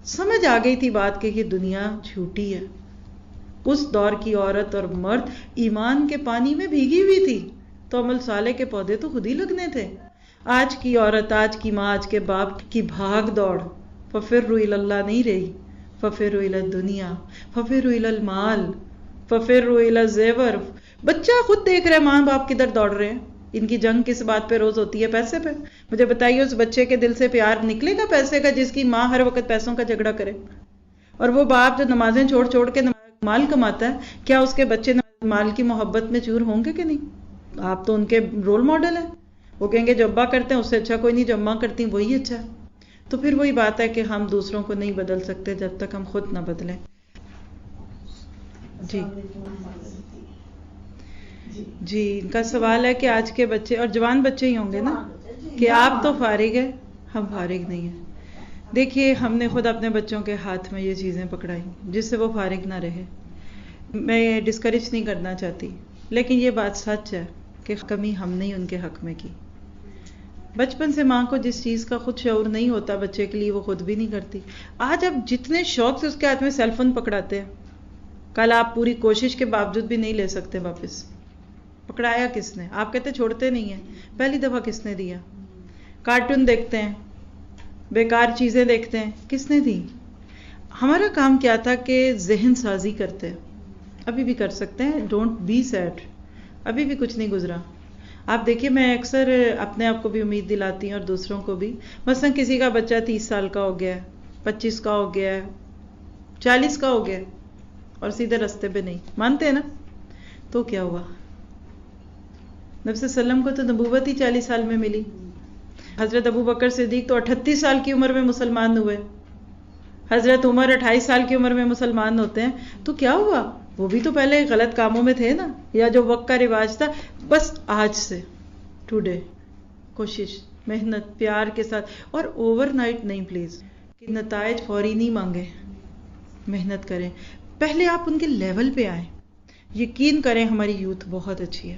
B: سمجھ آ گئی تھی بات کہ یہ دنیا جھوٹی ہے. اس دور کی عورت اور مرد ایمان کے پانی میں بھیگی ہوئی تھی تو عمل صالح کے پودے تو خود ہی لگنے تھے. آج کی عورت، آج کی ماں، آج کے باپ کی بھاگ دوڑ، ففروا الی اللہ نہیں رہی، ففروا الی الدنیا، ففروا الی المال، ففروا الی الزیور. بچہ خود دیکھ رہے ماں باپ کدھر دوڑ رہے ہیں، ان کی جنگ کس بات پہ روز ہوتی ہے؟ پیسے پہ. مجھے بتائیے اس بچے کے دل سے پیار نکلے گا پیسے کا جس کی ماں ہر وقت پیسوں کا جھگڑا کرے؟ اور وہ باپ جو نمازیں چھوڑ چھوڑ کے مال کماتا ہے، کیا اس کے بچے مال کی محبت میں چور ہوں گے کہ نہیں؟ آپ تو ان کے رول ماڈل ہیں. وہ کہیں گے جو ابا کرتے ہیں اس سے اچھا کوئی نہیں، جو اماں کرتی ہیں وہی اچھا ہے. تو پھر وہی بات ہے کہ ہم دوسروں کو نہیں بدل سکتے جب تک ہم خود نہ بدلیں. جی ان کا سوال ہے کہ آج کے بچے اور جوان بچے ہی ہوں گے نا کہ آپ تو فارغ ہیں، ہم فارغ نہیں ہیں. دیکھیے ہم نے خود اپنے بچوں کے ہاتھ میں یہ چیزیں پکڑائی جس سے وہ فارغ نہ رہے. میں ڈسکریج نہیں کرنا چاہتی، لیکن یہ بات سچ ہے کہ کمی ہم نے ان کے حق میں کی. بچپن سے ماں کو جس چیز کا خود شعور نہیں ہوتا بچے کے لیے وہ خود بھی نہیں کرتی. آج آپ جتنے شوق سے اس کے ہاتھ میں سیل فون پکڑاتے ہیں، کل آپ پوری کوشش کے باوجود بھی نہیں لے سکتے واپس. پکڑایا کس نے؟ آپ کہتے چھوڑتے نہیں ہیں، پہلی دفعہ کس نے دیا؟ کارٹون دیکھتے ہیں، بیکار چیزیں دیکھتے ہیں، کس نے دی؟ ہمارا کام کیا تھا کہ ذہن سازی کرتے ہیں. ابھی بھی کر سکتے ہیں، ڈونٹ بی سیڈ، ابھی بھی کچھ نہیں گزرا. آپ دیکھیے میں اکثر اپنے آپ کو بھی امید دلاتی ہوں اور دوسروں کو بھی. مثلا کسی کا بچہ 30 سال کا ہو گیا ہے، 25 کا ہو گیا ہے، 40 کا ہو گیا ہے اور سیدھے رستے پہ نہیں مانتے ہیں نا، تو کیا ہوا؟ نبی صلی اللہ علیہ وسلم کو تو نبوت ہی 40 سال میں ملی. حضرت ابو بکر صدیق تو 38 سال کی عمر میں مسلمان ہوئے. حضرت عمر 28 سال کی عمر میں مسلمان ہوتے ہیں. تو کیا ہوا؟ وہ بھی تو پہلے غلط کاموں میں تھے نا، یا جو وقت کا رواج تھا. بس آج سے ٹوڈے کوشش، محنت، پیار کے ساتھ، اور اوور نائٹ نہیں پلیز کہ نتائج فوری نہیں مانگے. محنت کریں، پہلے آپ ان کے لیول پہ آئیں. یقین کریں ہماری یوتھ بہت اچھی ہے،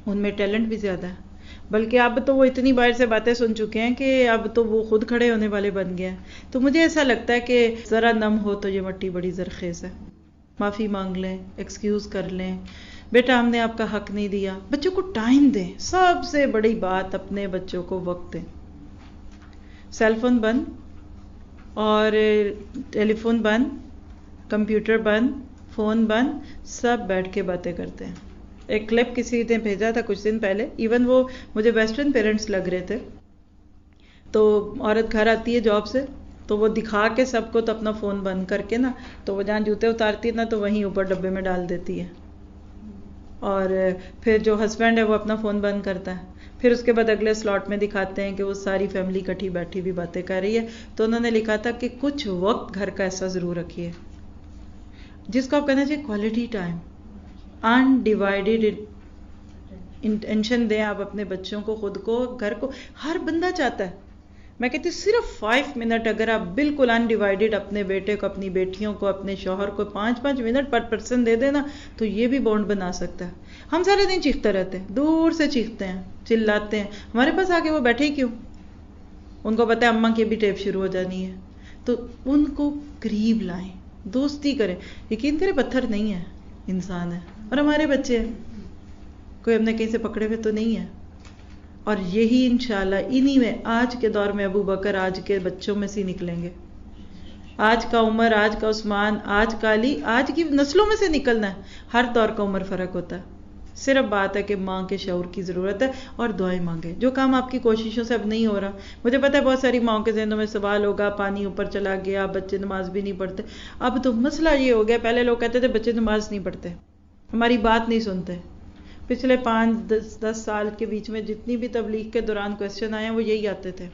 B: ان میں ٹیلنٹ بھی زیادہ ہے. بلکہ اب تو وہ اتنی باہر سے باتیں سن چکے ہیں کہ اب تو وہ خود کھڑے ہونے والے بن گئے ہیں. تو مجھے ایسا لگتا ہے کہ ذرا نم ہو تو یہ مٹی بڑی زرخیز ہے. معافی مانگ لیں، ایکسکیوز کر لیں، بیٹا ہم نے آپ کا حق نہیں دیا. بچوں کو ٹائم دیں، سب سے بڑی بات اپنے بچوں کو وقت دیں. سیل فون بند اور ٹیلی فون بند، کمپیوٹر بند، فون بند، سب بیٹھ کے باتیں کرتے ہیں. ایک کلپ کسی نے بھیجا تھا کچھ دن پہلے، ایون وہ مجھے ویسٹرن پیرنٹس لگ رہے تھے. تو عورت گھر آتی ہے جاب سے تو وہ دکھا کے سب کو تو اپنا فون بند کر کے نا، تو وہ جہاں جوتے اتارتی ہے نا تو وہیں اوپر ڈبے میں ڈال دیتی ہے. اور پھر جو ہسبینڈ ہے وہ اپنا فون بند کرتا ہے. پھر اس کے بعد اگلے سلاٹ میں دکھاتے ہیں کہ وہ ساری فیملی کٹھی بیٹھی بھی باتیں کر رہی ہے. تو انہوں نے لکھا تھا کہ کچھ وقت گھر کا ایسا ضرور رکھیے جس کو آپ کہنا چاہیے کوالٹی ٹائم، انڈیوائڈیڈ انٹینشن دیں آپ اپنے بچوں کو، خود کو، گھر کو. ہر بندہ چاہتا ہے، میں کہتی ہوں صرف 5 منٹ اگر آپ بالکل انڈیوائڈیڈ اپنے بیٹے کو، اپنی بیٹیوں کو، اپنے شوہر کو 5 منٹ پر پرسن دے دینا تو یہ بھی بانڈ بنا سکتا ہے. ہم سارے دن چیختے رہتے ہیں، دور سے چیختے ہیں، چلاتے ہیں، ہمارے پاس آ کے وہ بیٹھے ہی کیوں؟ ان کو پتہ ہے اماں کی بھی ٹیپ شروع ہو جانی ہے. تو ان کو قریب لائیں، دوستی کریں. یقین کریں پتھر نہیں ہے، انسان ہے، اور ہمارے بچے ہیں، کوئی ہم نے کہیں سے پکڑے ہوئے تو نہیں ہے. اور یہی انشاءاللہ انہی میں آج کے دور میں ابو بکر آج کے بچوں میں سے نکلیں گے. آج کا عمر، آج کا عثمان، آج کا علی، آج کی نسلوں میں سے نکلنا ہے. ہر دور کا عمر فرق ہوتا ہے. صرف بات ہے کہ ماں کے شعور کی ضرورت ہے اور دعائیں مانگے. جو کام آپ کی کوششوں سے اب نہیں ہو رہا، مجھے پتا ہے بہت ساری ماؤں کے ذہنوں میں سوال ہوگا، پانی اوپر چلا گیا، بچے نماز بھی نہیں پڑھتے. اب تو مسئلہ یہ ہو گیا، پہلے لوگ کہتے تھے بچے نماز نہیں پڑھتے، ہماری بات نہیں سنتے. پچھلے 5-10 سال کے بیچ میں جتنی بھی تبلیغ کے دوران کوسچن آئے ہیں وہ یہی آتے تھے،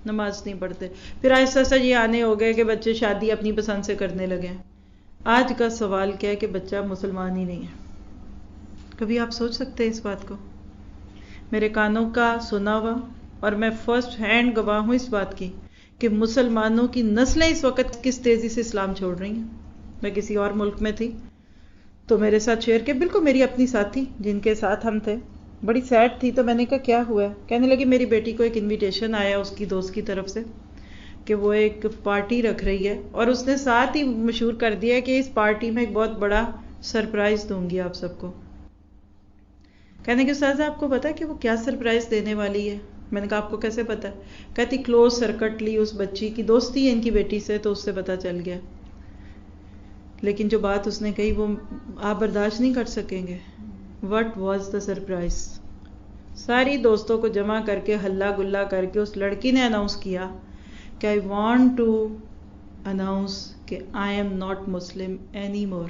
B: نماز نہیں پڑھتے. پھر آہستہ آہستہ یہ آنے ہو گئے کہ بچے شادی اپنی پسند سے کرنے لگے. آج کا سوال کیا ہے کہ بچہ مسلمان ہی نہیں ہے. کبھی آپ سوچ سکتے ہیں اس بات کو؟ میرے کانوں کا سنا ہوا، اور میں فرسٹ ہینڈ گواہ ہوں اس بات کی کہ مسلمانوں کی نسلیں اس وقت کس تیزی سے اسلام چھوڑ رہی ہیں. میں کسی اور ملک میں تھی تو میرے ساتھ شیئر کے، بالکل میری اپنی ساتھی جن کے ساتھ ہم تھے، بڑی سیڈ تھی. تو میں نے کہا کیا ہوا ہے؟ کہنے لگی میری بیٹی کو ایک انویٹیشن آیا اس کی دوست کی طرف سے کہ وہ ایک پارٹی رکھ رہی ہے، اور اس نے ساتھ ہی مشہور کر دیا ہے کہ اس پارٹی میں ایک بہت بڑا سرپرائز دوں گی آپ سب کو. کہنے کہ استاذہ آپ کو پتا ہے کہ وہ کیا سرپرائز دینے والی ہے؟ میں نے کہا آپ کو کیسے پتا ہے؟ کہتی کلوز سرکٹلی اس بچی کی دوستی ہے ان کی بیٹی سے، تو اس سے پتا چل گیا. لیکن جو بات اس نے کہی وہ آپ برداشت نہیں کر سکیں گے. What was the surprise؟ ساری دوستوں کو جمع کر کے ہلا گلا کر کے اس لڑکی نے اناؤنس کیا کہ آئی وانٹ ٹو اناؤنس کہ I am not Muslim any more,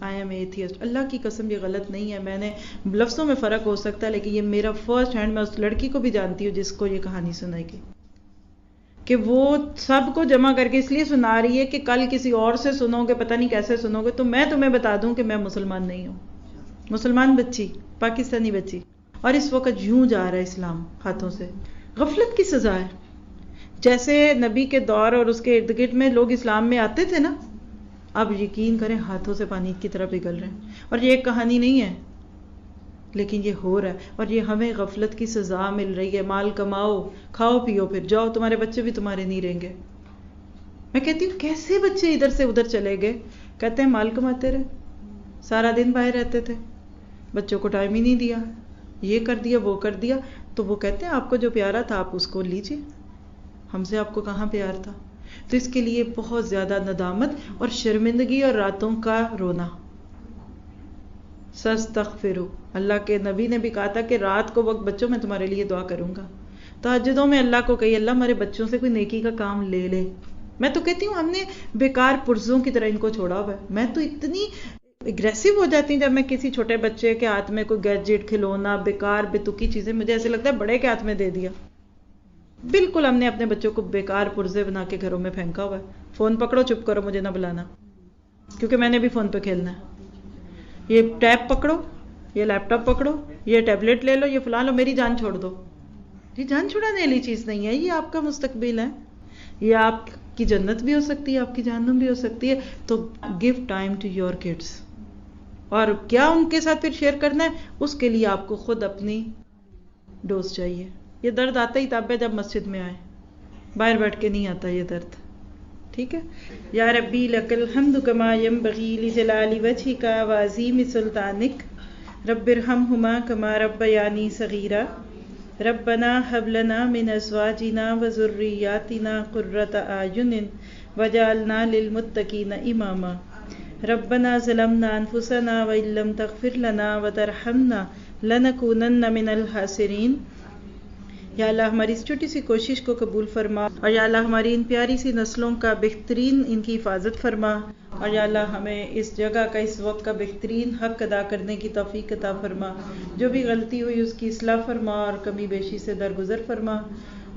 B: I am atheist. اللہ کی قسم یہ غلط نہیں ہے، میں نے لفظوں میں فرق ہو سکتا ہے لیکن یہ میرا فرسٹ ہینڈ، میں اس لڑکی کو بھی جانتی ہوں جس کو یہ کہانی سنائے گی، کہ وہ سب کو جمع کر کے اس لیے سنا رہی ہے کہ کل کسی اور سے سنو گے، پتہ نہیں کیسے سنو گے، تو میں تمہیں بتا دوں کہ میں مسلمان نہیں ہوں، مسلمان بچی، پاکستانی بچی، اور اس وقت یوں جا رہا ہے اسلام ہاتھوں سے. غفلت کی سزا ہے. جیسے نبی کے دور اور اس کے ارد گرد میں لوگ اسلام میں آتے تھے نا، اب یقین کریں ہاتھوں سے پانی کی طرح پگھل رہے ہیں. اور یہ ایک کہانی نہیں ہے لیکن یہ ہو رہا ہے، اور یہ ہمیں غفلت کی سزا مل رہی ہے. مال کماؤ، کھاؤ پیو، پھر جاؤ، تمہارے بچے بھی تمہارے نہیں رہیں گے. میں کہتی ہوں کیسے بچے ادھر سے ادھر چلے گئے؟ کہتے ہیں مال کماتے رہے، سارا دن باہر رہتے تھے، بچوں کو ٹائم ہی نہیں دیا، یہ کر دیا وہ کر دیا. تو وہ کہتے ہیں آپ کو جو پیارا تھا آپ اس کو لیجیے، ہم سے آپ کو کہاں پیار تھا. تو اس کے لیے بہت زیادہ ندامت اور شرمندگی اور راتوں کا رونا. سستغفروا، اللہ کے نبی نے بھی کہا تھا کہ رات کو وقت بچوں میں تمہارے لیے دعا کروں گا. تہجدوں میں اللہ کو کہی اللہ ہمارے بچوں سے کوئی نیکی کا کام لے لے. میں تو کہتی ہوں ہم نے بیکار پرزوں کی طرح ان کو چھوڑا ہوا ہے. میں تو اتنی اگریسو ہو جاتی ہوں جب میں کسی چھوٹے بچے کے ہاتھ میں کوئی گیجٹ، کھلونا، بیکار بےتکی چیزیں، مجھے ایسے لگتا ہے بڑے کے ہاتھ میں دے دیا. بالکل ہم نے اپنے بچوں کو بیکار پرزے بنا کے گھروں میں پھینکا ہوا ہے. فون پکڑو، چپ کرو، مجھے نہ بلانا کیونکہ میں نے بھی فون پہ کھیلنا ہے. یہ ٹیب پکڑو، یہ لیپ ٹاپ پکڑو، یہ ٹیبلٹ لے لو، یہ فلاں لو، میری جان چھوڑ دو. یہ جان چھڑانے والی چیز نہیں ہے، یہ آپ کا مستقبل ہے، یہ آپ کی جنت بھی ہو سکتی ہے، آپ کی جہنم بھی ہو سکتی ہے. تو give time to your kids. اور کیا ان کے ساتھ پھر شیئر کرنا ہے، اس کے لیے آپ کو خود اپنی ڈوز چاہیے. یہ درد آتا ہی تب ہے جب مسجد میں آئے، باہر بیٹھ کے نہیں آتا یہ درد. ٹھیک ہے. یا ربی لک الحمد کما ینبغی لجلال وجہک وعظیم سلطانک رب ارحمہما کما ربیانی صغیرا ربنا هب لنا من ازواجنا وذریاتنا قرۃ اعین وجعلنا للمتقین اماما ربنا ظلمنا انفسنا وان لم تغفر لنا وترحمنا لنکونن من الخاسرین. یا اللہ ہماری اس چھوٹی سی کوشش کو قبول فرما، اور یا اللہ ہماری ان پیاری سی نسلوں کا بہترین ان کی حفاظت فرما، اور یا اللہ ہمیں اس جگہ کا اس وقت کا بہترین حق ادا کرنے کی توفیق عطا فرما. جو بھی غلطی ہوئی اس کی اصلاح فرما اور کمی بیشی سے درگزر فرما،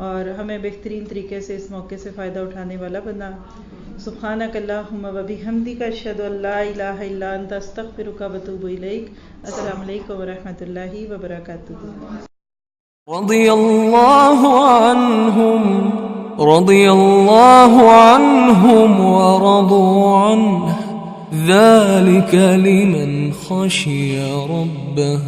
B: اور ہمیں بہترین طریقے سے اس موقع سے فائدہ اٹھانے والا بنا. سبحانک اللہم و بحمدک اشہد ان لا الہ الا انت استغفرک و اتوب الیک. السلام علیکم و رحمۃ اللہ وبرکاتہ.
A: رضي الله عنهم ورضوا عنه ذلك لمن خشي ربه.